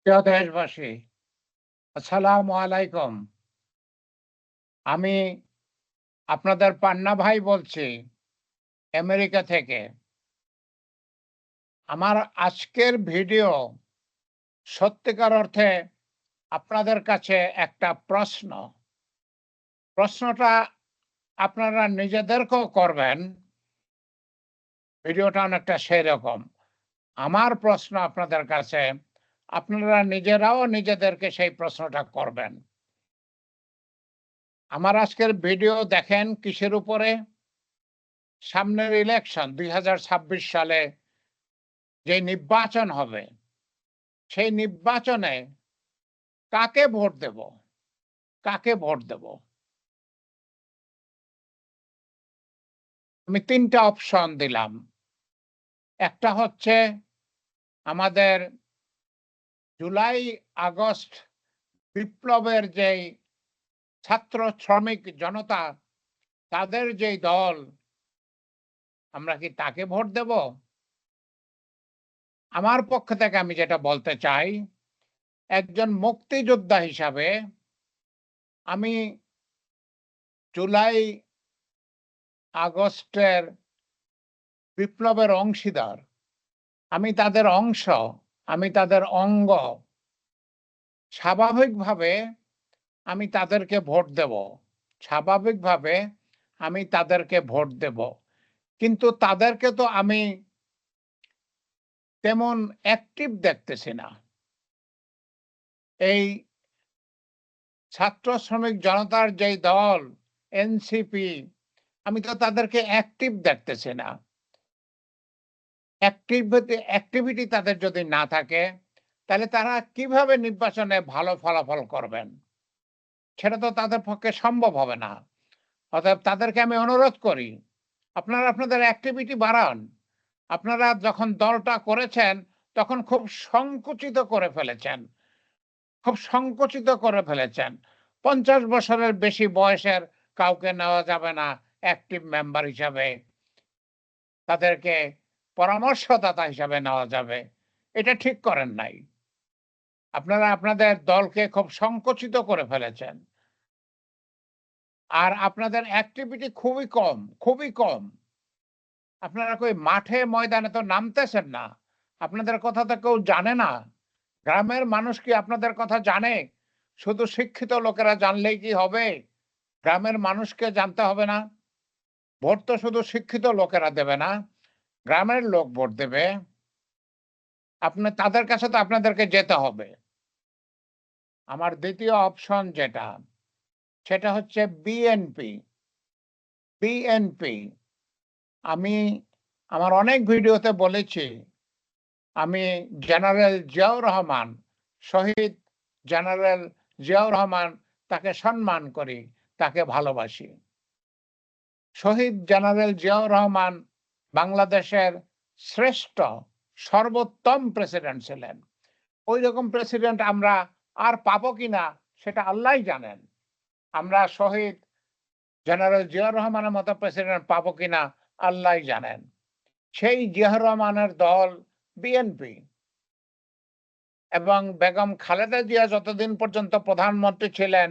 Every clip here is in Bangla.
প্রিয় দেশবাসী, আসসালামু আলাইকুম। আমি আপনাদের পান্না ভাই বলছি আমেরিকা থেকে। আমার আজকের ভিডিও সত্যিকার অর্থে আপনাদের কাছে একটা প্রশ্ন। প্রশ্নটা আপনারা নিজেদেরকেও করবেন। ভিডিওটা অনেকটা সেরকম। আমার প্রশ্ন আপনাদের কাছে, আপনারা নিজেরাও নিজেদেরকে সেই প্রশ্নটা করবেন। আমার আজকের ভিডিও দেখেন কিসের উপরে? সামনের ইলেকশন ২০২৬ সালে যে নির্বাচন হবে, সেই নির্বাচনে কাকে ভোট দেব? কাকে ভোট দেব? আমি ৩ টা অপশন দিলাম। একটা হচ্ছে আমাদের জুলাই আগস্ট বিপ্লবের যেই ছাত্র শ্রমিক জনতা, তাদের যেই দল, আমরা কি তাকে ভোট দেব? আমার পক্ষ থেকে আমি যেটা বলতে চাই, একজন মুক্তিযোদ্ধা হিসাবে আমি জুলাই আগস্টের বিপ্লবের অংশীদার। আমি তাদের অংশ, আমি তাদের অঙ্গ। স্বাভাবিকভাবে আমি তাদেরকে ভোট দেব। স্বাভাবিকভাবে আমি তাদেরকে ভোট দেব। কিন্তু তাদেরকে তো আমি তেমন অ্যাক্টিভ দেখতেছি না। এই ছাত্র শ্রমিক জনতার যেই দল এনসিপি, আমি তো তাদেরকে অ্যাক্টিভ দেখতেছি না। অ্যাক্টিভিটি তাদের যদি না থাকে, তাহলে তারা কিভাবে নির্বাচনে ভালো ফলাফল করবেন? সেটা তো তাদের পক্ষে সম্ভব হবে না। অতএব তাদেরকে আমি অনুরোধ করি, আপনারা আপনাদের অ্যাক্টিভিটি বাড়ান। আপনারা যখন দলটা করেছেন, তখন খুব সংকুচিত করে ফেলেছেন। খুব সংকুচিত করে ফেলেছেন। ৫০ বছরের বেশি বয়সের কাউকে নেওয়া যাবে না অ্যাক্টিভ মেম্বার হিসাবে। তাদেরকে পরামর্শদাতা হিসাবে নেওয়া যাবে। এটা ঠিক করেন নাই। আপনারা আপনাদের দলকে খুব সংকুচিত করে ফেলেছেন। আর আপনাদের অ্যাক্টিভিটি খুবই কম, খুবই কম। আপনারা কই মাঠে ময়দানে তো নামতেছেন না। আপনাদের কথা তো কেউ জানে না। গ্রামের মানুষ কি আপনাদের কথা জানে? শুধু শিক্ষিত লোকেরা জানলেই কি হবে? গ্রামের মানুষকে জানতে হবে না? ভোট তো শুধু শিক্ষিত লোকেরা দেবে না, গ্রামের লোক ভোট দেবে। আপনি তাদের কাছে তো আপনাদেরকে যেতে হবে। আমার দ্বিতীয় অপশন যেটা, সেটা হচ্ছে বিএনপি। বিএনপি আমি আমার অনেক ভিডিওতে বলেছি, আমি জেনারেল জিয়াউর রহমান, শহীদ জেনারেল জিয়াউর রহমান, তাকে সম্মান করি, তাকে ভালোবাসি। শহীদ জেনারেল জিয়াউর রহমান বাংলাদেশের শ্রেষ্ঠ সর্বোত্তম প্রেসিডেন্ট ছিলেন। ঐরকম প্রেসিডেন্ট আমরা আর পাবো কিনা সেটা আল্লাহই জানেন। আমরা শহীদ জেনারেল জিয়াউর রহমানের মতো প্রেসিডেন্ট পাবো কিনা আল্লাহই জানেন। সেই জিয়াউর রহমানের দল বিএনপি এবং বেগম খালেদা জিয়া যতদিন পর্যন্ত প্রধানমন্ত্রী ছিলেন,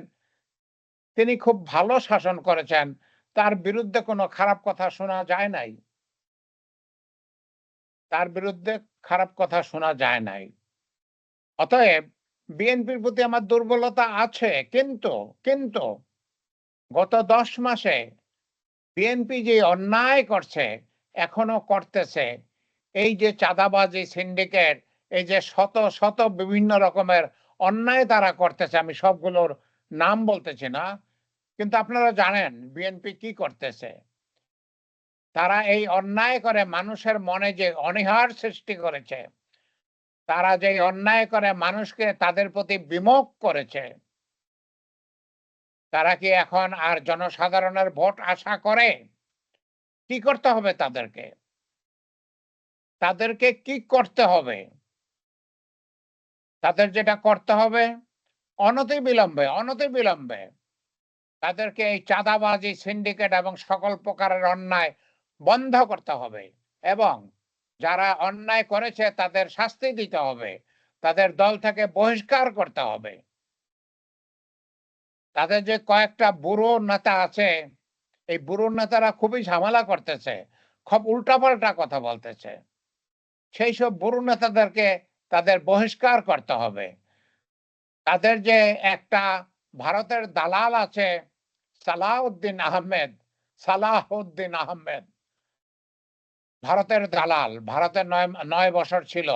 তিনি খুব ভালো শাসন করেছেন। তার বিরুদ্ধে কোনো খারাপ কথা শোনা যায় নাই। তার বিরুদ্ধে খারাপ কথা শোনা যায় নাই। অতএব বিএনপির প্রতি আমার দুর্বলতা আছে। কিন্তু গত ১০ মাসে বিএনপি যে অন্যায় করছে, এখনো করতেছে, এই যে চাঁদাবাজি, সিন্ডিকেট, এই যে শত শত বিভিন্ন রকমের অন্যায় তারা করতেছে, আমি সবগুলোর নাম বলতেছি না। কিন্তু আপনারা জানেন বিএনপি কি করতেছে। তারা এই অন্যায় করে মানুষের মনে যে অনীহার সৃষ্টি করেছে, তারা যে অন্যায় করে মানুষকে তাদের প্রতি বিমুখ করেছে, তারা কি এখন আর জনসাধারণের ভোট আশা করে? কি করতে হবে তাদেরকে? তাদেরকে কি করতে হবে? তাদের যেটা করতে হবে, অনতিবিলম্বে তাদেরকে এই চাঁদাবাজি, সিন্ডিকেট এবং সকল প্রকারের অন্যায় বন্ধ করতে হবে এবং যারা অন্যায় করেছে তাদের শাস্তি দিতে হবে। তাদের দল থেকে বহিষ্কার করতে হবে। তাদের যে কয়েকটা বুড়ো নেতা আছে, এই বুড়ো নেতারা খুবই ঝামেলা করতেছে, খুব উল্টাপাল্টা কথা বলতেছে। সেই সব বুড়ো নেতাদেরকে তাদের বহিষ্কার করতে হবে। তাদের যে একটা ভারতের দালাল আছে সালাউদ্দিন আহমেদ, সালাহউদ্দিন আহমেদ, ভারতের দালাল, ভারতে ৯ বছর ছিল,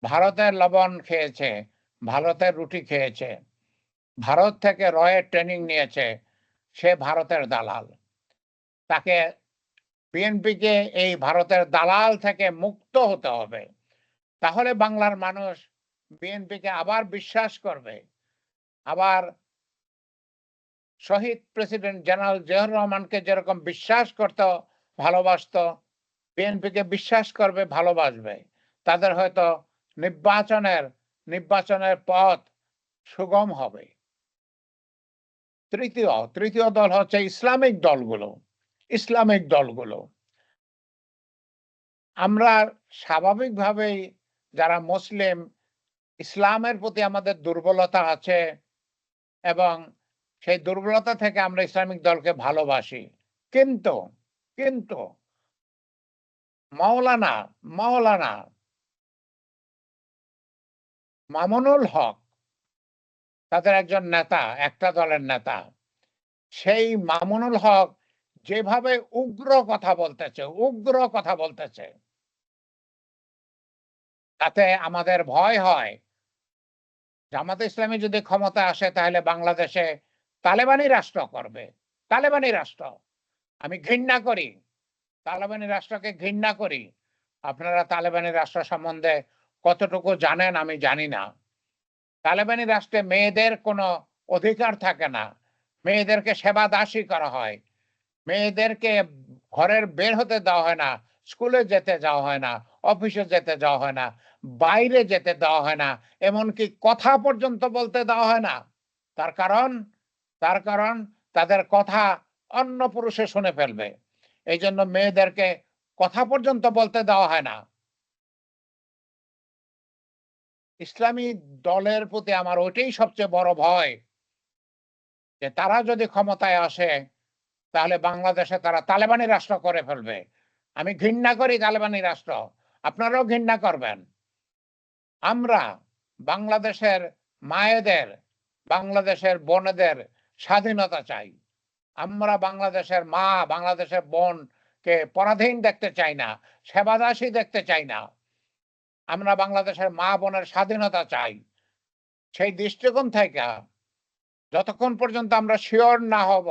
ভারতের লবণ খেয়েছে, ভারতের রুটি খেয়েছে, ভারত থেকে রয়ের ট্রেনিং নিয়েছে, সে ভারতের দালাল। তাকে বিএনপিকে এই ভারতের দালাল থেকে মুক্ত হতে হবে। তাহলে বাংলার মানুষ বিএনপিকে আবার বিশ্বাস করবে। আবার শহীদ প্রেসিডেন্ট জেনারেল জিয়াউর রহমানকে যেরকম বিশ্বাস করত, ভালোবাসত, বিএনপিকে বিশ্বাস করবে, ভালোবাসবে। তাদের হয়তো নির্বাচনের পথ সুগম হবে। তৃতীয় দল হচ্ছে ইসলামিক দলগুলো। আমরা স্বাভাবিকভাবেই যারা মুসলিম, ইসলামের প্রতি আমাদের দুর্বলতা আছে এবং সেই দুর্বলতা থেকে আমরা ইসলামিক দলকে ভালোবাসি। কিন্তু মাওলানা মামুনুল হক, তাদের একজন নেতা, একটা দলের নেতা, সেই মামুনুল হক যেভাবে উগ্র কথা বলতেছে, তাতে আমাদের ভয় হয় জামাতে ইসলামী যদি ক্ষমতায় আসে তাহলে বাংলাদেশে তালেবানি রাষ্ট্র করবে। তালেবানি রাষ্ট্র আমি ঘৃণা করি, তালেবানি রাষ্ট্রকে ঘৃণা করি। আপনারা তালেবানি রাষ্ট্র সম্বন্ধে কতটুকু জানেন আমি জানি না। তালেবানি রাষ্ট্রে মেয়েদের কোনো অধিকার থাকে না, মেয়েদেরকে সেবা দাসী করা হয়, মেয়েদেরকে ঘরের বের হতে দেওয়া হয় না, স্কুলে যেতে যাওয়া হয় না, অফিসে যেতে যাওয়া হয় না, বাইরে যেতে দেওয়া হয় না, এমনকি কথা পর্যন্ত বলতে দেওয়া হয় না। তার কারণ তাদের কথা অন্য পুরুষে শুনে ফেলবে, এই জন্য মেয়েদেরকে কথা পর্যন্ত বলতে দেওয়া হয় না। ইসলামী দলের প্রতি আমার ওইটাই সবচেয়ে বড় ভয়, যে তারা যদি ক্ষমতায় আসে তাহলে বাংলাদেশে তারা তালেবানি রাষ্ট্র করে ফেলবে। আমি ঘৃণা করি তালেবানি রাষ্ট্র, আপনারাও ঘৃণা করবেন। আমরা বাংলাদেশের মায়েদের, বাংলাদেশের বোনেদের স্বাধীনতা চাই। আমরা বাংলাদেশের মা, বাংলাদেশের বোনকে পরাধীন দেখতে চাই না, সেবাদাসী দেখতে চাই না। আমরা বাংলাদেশের মা বোনের স্বাধীনতা চাই। সেই দৃষ্টিকোণ থেকে যতক্ষণ পর্যন্ত আমরা শিওর না হব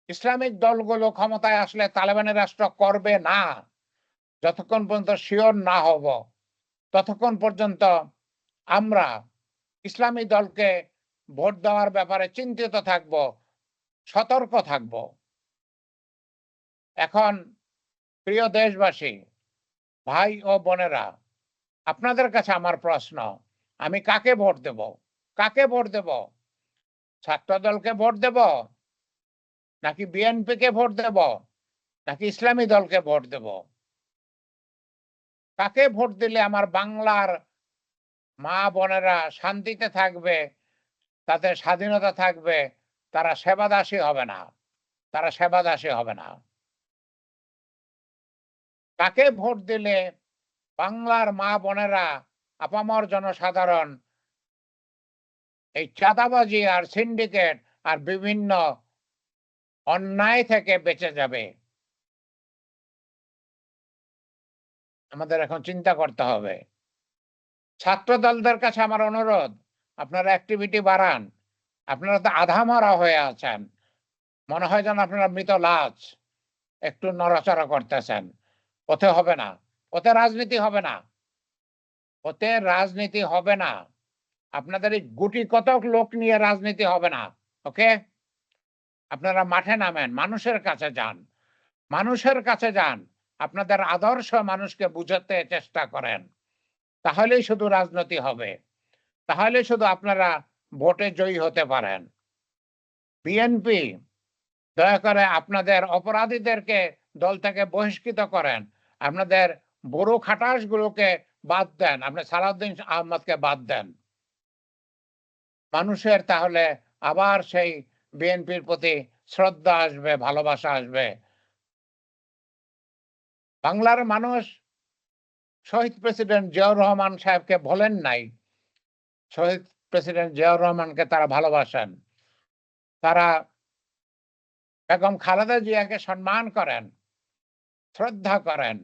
ইসলামিক দলগুলো ক্ষমতায় আসলে তালেবানি রাষ্ট্র করবে না, যতক্ষণ পর্যন্ত শিওর না হব ততক্ষণ পর্যন্ত আমরা ইসলামী দলকে ভোট দেওয়ার ব্যাপারে চিন্তিত থাকব, সতর্ক থাকব। এখন প্রিয় দেশবাসী, ভাই ও বোনেরা, আপনাদের কাছে আমার প্রশ্ন, আমি কাকে ভোট দেব? ছাত্র দলকে ভোট দেব, নাকি বিএনপিকে ভোট দেব, নাকি ইসলামী দলকে ভোট দেব? কাকে ভোট দিলে আমার বাংলার মা বোনেরা শান্তিতে থাকবে, তাদের স্বাধীনতা থাকবে, তারা সেবাদাসী হবে না? কাকে ভোট দিলে বাংলার মা বোনেরা, আপামর জনসাধারণ এই চাঁদাবাজি আর সিন্ডিকেট আর বিভিন্ন অন্যায় থেকে বেঁচে যাবে? আমাদের এখন চিন্তা করতে হবে। ছাত্র দলদের কাছে আমার অনুরোধ, আপনারা অ্যাক্টিভিটি বাড়ান। আপনারা তো আধামরা হয়ে আছেন, মনে হয় যেন আপনারা মৃত লাশ, একটু নড়াচড়া করতেছেন। ওতে হবে না, ওতে রাজনীতি হবে না। আপনাদের এই গুটি কতক লোক নিয়ে রাজনীতি হবে না। ওকে, আপনারা মাঠে নামেন, মানুষের কাছে যান, আপনাদের আদর্শ মানুষকে বুঝাতে চেষ্টা করেন। তাহলেই শুধু রাজনীতি হবে, তাহলে শুধু আপনারা ভোটে জয়ী হতে পারেন। বিএনপি, দয়া করে আপনাদের অপরাধীদেরকে দল থেকে বহিষ্কৃত করেন, আপনাদের বুড়ো খাটাসগুলোকে বাদ দেন, আপনি সালাউদ্দিন আহমদকে বাদ দেন। মানুষের তাহলে আবার সেই বিএনপির প্রতি শ্রদ্ধা আসবে, ভালোবাসা আসবে। বাংলার মানুষ শহীদ প্রেসিডেন্ট জিয়াউর রহমান সাহেবকে ভোলেন নাই। শহীদ প্রেসিডেন্ট জিয়াউর রহমানকে তারা ভালোবাসেন। তারা বেগম খালেদা জিয়াকে সম্মান করেন, শ্রদ্ধা করেন।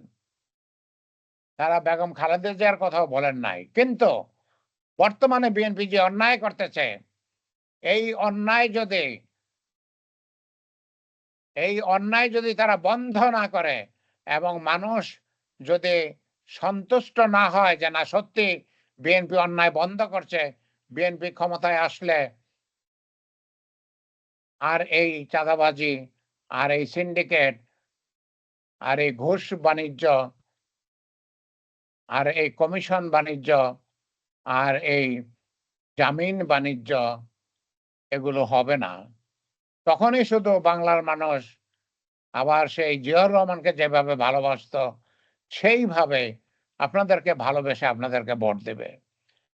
তারা বেগম খালেদা জিয়ার কথাও বলেন নাই। কিন্তু বর্তমানে বিএনপি যে অন্যায় করতেছে, এই অন্যায় যদি তারা বন্ধ না করে এবং মানুষ যদি সন্তুষ্ট না হয় যে না সত্যি বিএনপি অন্যায় বন্ধ করছে, বিএনপি ক্ষমতায় আসলে আর এই চাঁদাবাজি, আর এই সিন্ডিকেট, আর এই ঘুষ বাণিজ্য, আর এই কমিশন বাণিজ্য, আর এই জামিন বাণিজ্য এগুলো হবে না। তখনই শুধু বাংলার মানুষ আবার সেই জিয়াউর রহমানকে যেভাবে ভালোবাসতো সেইভাবে আপনাদেরকে ভালোবেসে আপনাদেরকে ভোট দেবে।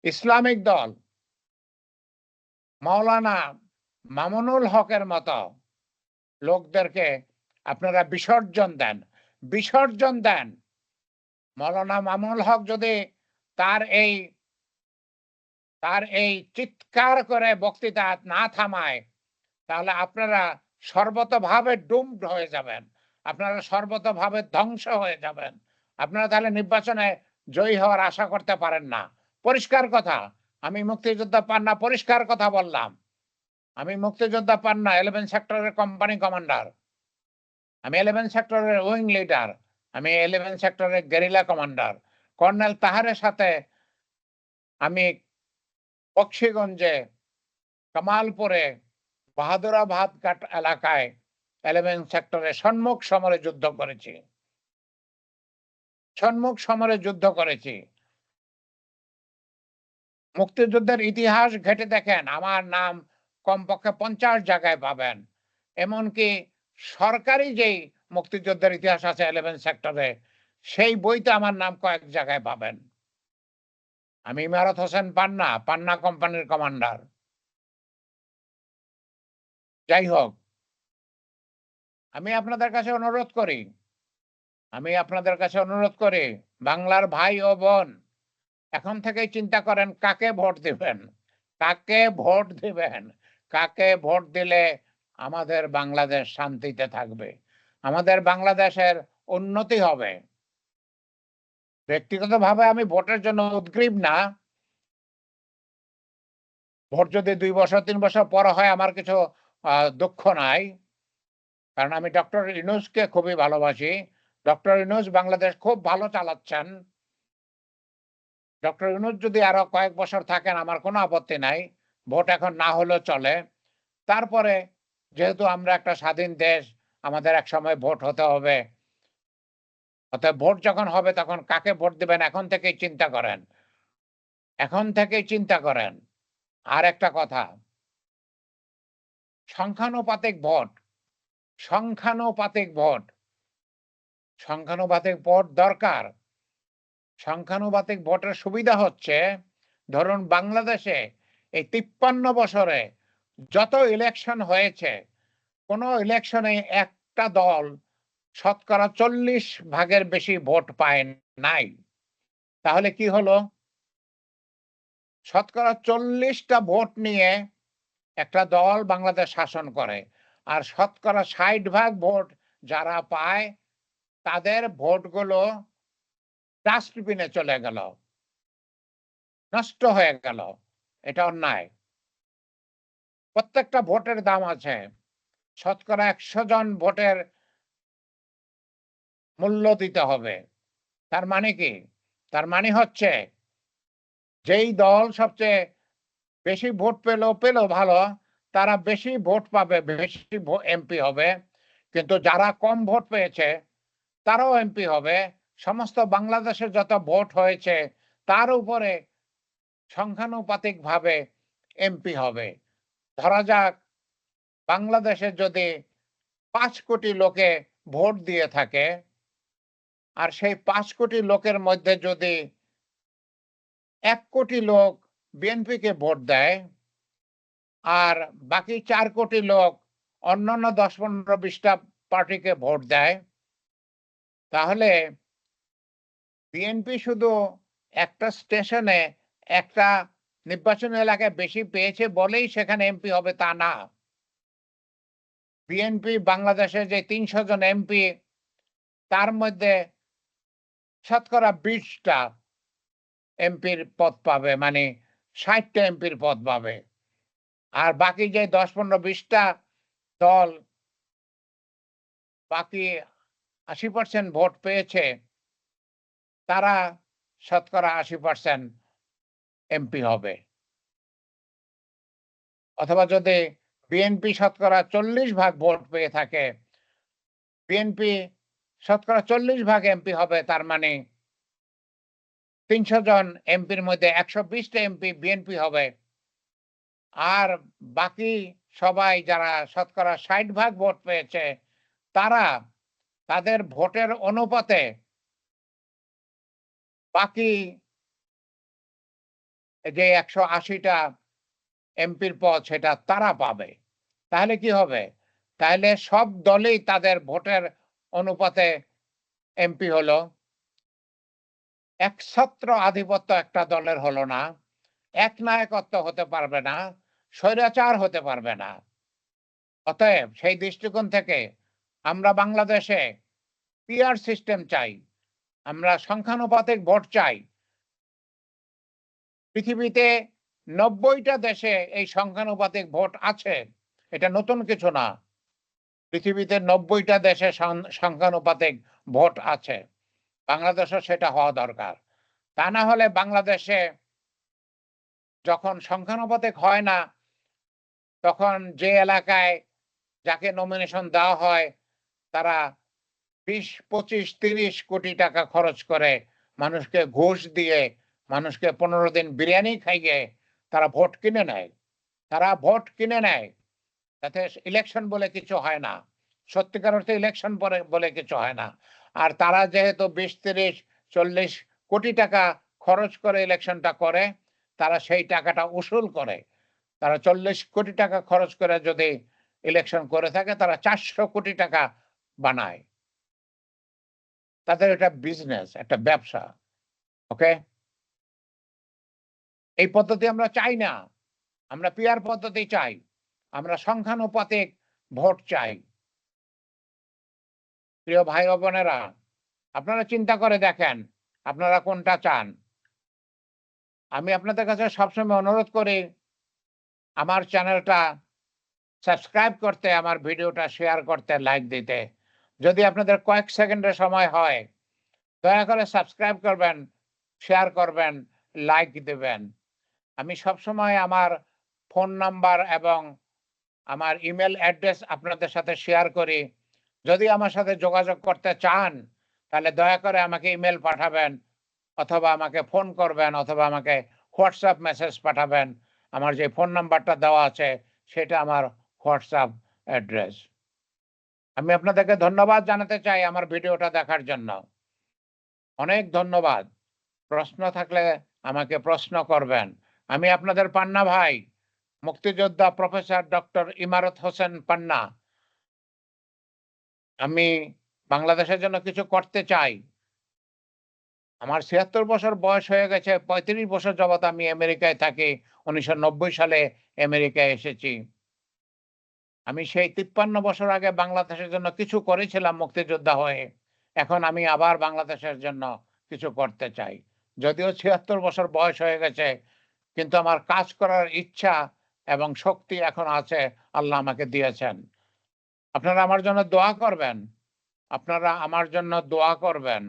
ইসলামিক দল মাওলানা মামুনুল হকের মতো লোকদেরকে আপনারা বিসর্জন দেন। মাওলানা মামুনুল হক যদি তার এই চিৎকার করে বক্তৃতা না থামায়, তাহলে আপনারা সর্বতভাবে ডুমড হয়ে যাবেন। আপনারা সর্বতভাবে ধ্বংস হয়ে যাবেন। আপনারা তাহলে নির্বাচনে জয়ী হওয়ার আশা করতে পারেন না। পরিষ্কার কথা, আমি মুক্তিযোদ্ধা পান্না পরিষ্কার কথা বললাম। আমি মুক্তিযোদ্ধা পান্না 11 সেক্টরের কোম্পানি কমান্ডার। আমি 11 সেক্টরের উইং লিডার। আমি 11 সেক্টরের গেরিলা কমান্ডার। কর্নেল তাহারের সাথে আমি বক্সিগঞ্জে, কামালপুরে, বাহাদুরাবাদ ঘাট এলাকায় 11 সেক্টরে সম্মুখ সমরে যুদ্ধ করেছি। মুক্তিযুদ্ধের ইতিহাস ঘেঁটে দেখেন, আমার নাম কমপক্ষে 50 জায়গায় পাবেন। এমনকি সরকারি যেই মুক্তিযুদ্ধের ইতিহাস আছে 11 সেক্টরে, সেই বইতে আমার নাম কয়েক জায়গায় পাবেন। আমি ইমারত হোসেন পান্না কোম্পানির কমান্ডার। যাই হোক, আমি আপনাদের কাছে অনুরোধ করি, বাংলার ভাই ও বোন, এখন থেকেই চিন্তা করেন কাকে ভোট দিবেন। কাকে ভোট দিলে আমাদের বাংলাদেশ শান্তিতে থাকবে, আমাদের বাংলাদেশের উন্নতি হবে। ব্যক্তিগতভাবে আমি ভোটের জন্য উদগ্রীব না। ভোট যদি 2 বছর 3 বছর পর হয় আমার কিছু দুঃখ নাই। কারণ আমি ডক্টর ইউনূসকে খুবই ভালোবাসি। ডক্টর ইউনূস বাংলাদেশ খুব ভালো চালাচ্ছেন। ডক্টর ইউনূস যদি আরো কয়েক বছর থাকেন আমার কোনো আপত্তি নাই। ভোট এখন না হলেও চলে। তারপরে যেহেতু আমরা একটা স্বাধীন দেশ, আমাদের একসময় ভোট হতে হবে। অতএব ভোট যখন হবে তখন কাকে ভোট দিবেন এখন থেকেই চিন্তা করেন। আর একটা কথা, সংখ্যানুপাতিক ভোট দরকার। সংখ্যানুপাতিক ভোটের সুবিধা হচ্ছে, ধরুন বাংলাদেশে এই 53 বছরে যত ইলেকশন হয়েছে, কোন ইলেকশনে একটা দল শতকরা 40 ভাগের বেশি ভোট পায় নাই। তাহলে কি হলো? শতকরা 40টা ভোট নিয়ে একটা দল বাংলাদেশ শাসন করে। আর শতকরা 60 ভাগ ভোট যারা পায় তাদের ভোটগুলো ডাস্টবিনে চলে গেল, নষ্ট হয়ে গেল। এটা অন্যায়। প্রত্যেকটা ভোটের দাম আছে। শতকরা 100 জন ভোটের মূল্য দিতে হবে। তার মানে কি? তার মানে হচ্ছে যেই দল সবচেয়ে বেশি ভোট পেল ভালো, তারা বেশি ভোট পাবে, বেশি এমপি হবে। কিন্তু যারা কম ভোট পেয়েছে তারাও এমপি হবে। সমস্ত বাংলাদেশে যত ভোট হয়েছে তার উপরে সংখ্যানুপাতিকভাবে এমপি হবে। ধরা যাক বাংলাদেশে যদি 5 কোটি লোকে ভোট দিয়ে থাকে, আর সেই 5 কোটি লোকের মধ্যে যদি 1 কোটি লোক বিএনপিকে ভোট দেয় আর বাকি 4 কোটি লোক অন্যান্য 10, 15, 20টা পার্টিকে ভোট দেয়, তাহলে বিএনপি শুধু একটা স্টেশনে একটা নির্বাচনী এলাকায় বেশি পেয়েছে বলেই সেখানে এমপি হবে তা না। বিএনপি বাংলাদেশে যে 300 জন এমপি, তার মধ্যে শতকরা 20টা এমপির পদ পাবে, মানে 60টা এমপির পদ পাবে। আর বাকি যে 10, 15, 20টা দল বাকি 80% ভোট পেয়েছে, তারা শতকরা 80% এমপি হবে। অথবা যদি বিএনপি শতকরা 40 ভাগ ভোট পেয়ে থাকে, বিএনপি শতকরা 40 ভাগ এমপি হবে, তার মানে 300 জন এমপির মধ্যে 120টা এমপি বিএনপি হবে। আর বাকি সবাই যারা শতকরা 60 ভাগ ভোট পেয়েছে, তারা তাদের ভোটের অনুপাতে বাকি যে 180টা এমপির পদ সেটা তারা পাবে। তাহলে কি হবে? তাহলে সব দলই তাদের ভোটের অনুপাতে এমপি হলো। একছত্র আধিপত্য একটা দলের হলো না, একনায়কত্ব হতে পারবে না, স্বৈরাচার হতে পারবে না। অতএব সেই দৃষ্টিকোণ থেকে আমরা বাংলাদেশে পিআর সিস্টেম চাই, আমরা সংখ্যানুপাতিক ভোট চাই। পৃথিবীতে 90টা দেশে এই সংখ্যানুপাতিক ভোট আছে, এটা নতুন কিছু না। পৃথিবীতে 90টা দেশে সংখ্যানুপাতিক ভোট আছে, বাংলাদেশেও সেটা হওয়া দরকার। তা না হলে বাংলাদেশে যখন সংখ্যানুপাতিক হয় না, তখন যে এলাকায় যাকে নমিনেশন দেওয়া হয়, তারা 20, 25, 30 কোটি টাকা খরচ করে মানুষকে ঘুষ দিয়ে, মানুষকে 15 দিন বিরিয়ানি খাইয়ে তারা ভোট কিনে নেয়। তারা ভোট কিনে নেয়, তাতে ইলেকশন বলে কিছু হয় না। সত্যিকার অর্থে ইলেকশন বলে কিছু হয় না। আর তারা যেহেতু 20, 30, 40 কোটি টাকা খরচ করে ইলেকশনটা করে, তারা সেই টাকাটা উসুল করে। তারা 40 কোটি টাকা খরচ করে যদি ইলেকশন করে থাকে, তারা 400 কোটি টাকা বানায়। তাদের এটা বিজনেস, একটা ব্যবসা। ওকে? এই পদ্ধতি আমরা চাই না। আমরা পিআর পদ্ধতি চাই। আমরা সংখ্যানুপাতিক ভোট চাই। প্রিয় ভাই ও বোনেরা, আপনারা চিন্তা করে দেখেন, আপনারা কোনটা চান? আমি আপনাদের কাছে সবসময় অনুরোধ করি, আমার চ্যানেলটা সাবস্ক্রাইব করতে, আমার ভিডিওটা শেয়ার করতে, লাইক দিতে। যদি আপনাদের কয়েক সেকেন্ডের সময় হয়, দয়া করে সাবস্ক্রাইব করবেন, শেয়ার করবেন, লাইক দিবেন। আমি সবসময় আমার ফোন নাম্বার এবং আমার ইমেল অ্যাড্রেস আপনাদের সাথে শেয়ার করি। যদি আমার সাথে যোগাযোগ করতে চান, তাহলে দয়া করে আমাকে ইমেল পাঠাবেন, অথবা আমাকে ফোন করবেন, অথবা আমাকে হোয়াটসঅ্যাপ মেসেজ পাঠাবেন। আমার যে ফোন নাম্বারটা দেওয়া আছে, সেটা আমার হোয়াটসঅ্যাপ অ্যাড্রেস। আমি আপনাদেরকে ধন্যবাদ জানাতে চাই আমার ভিডিওটা দেখার জন্য। অনেক ধন্যবাদ। প্রশ্ন থাকলে আমাকে প্রশ্ন করবেন। আমি আপনাদের পান্না ভাই, মুক্তিযোদ্ধা প্রফেসর ডক্টর ইমারত হোসেন পান্না। আমি বাংলাদেশের জন্য কিছু করতে চাই। আমার ৭৬ বছর বয়স হয়ে গেছে। ৩৫ বছর যাবৎ আমি আমেরিকায় থাকি। ১৯৯০ সালে আমেরিকায় এসেছি। আমি সেই ৫৩ বছর আগে বাংলাদেশের জন্য কিছু করেছিলাম মুক্তিযোদ্ধা হয়ে। এখন আমি আবার বাংলাদেশের জন্য কিছু করতে চাই। যদিও ৭৬ বছর বয়স হয়ে গেছে, কিন্তু আমার কাজ করার ইচ্ছা এবং শক্তি এখন আছে, আল্লাহ আমাকে দিয়েছেন। আপনারা আমার জন্য দোয়া করবেন। আপনারা আমার জন্য দোয়া করবেন।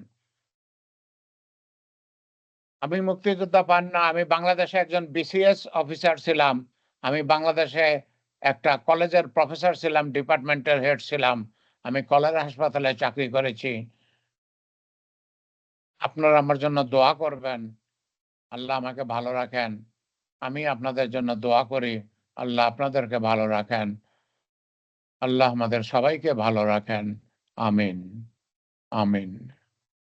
আমি মুক্তিযোদ্ধা পান্না। আমি বাংলাদেশে একজন বিসিএস অফিসার ছিলাম। আমি বাংলাদেশে একটা কলেজের প্রফেসর ছিলাম, ডিপার্টমেন্টের হেড ছিলাম। আমি কলেরা হাসপাতালে চাকরি করেছি। আপনারা আমার জন্য দোয়া করবেন। আল্লাহ আমাকে ভালো রাখেন। আমি আপনাদের জন্য দোয়া করি। আল্লাহ আপনাদেরকে ভালো রাখেন। আল্লাহ আমাদের সবাইকে ভালো রাখেন। আমিন, আমিন।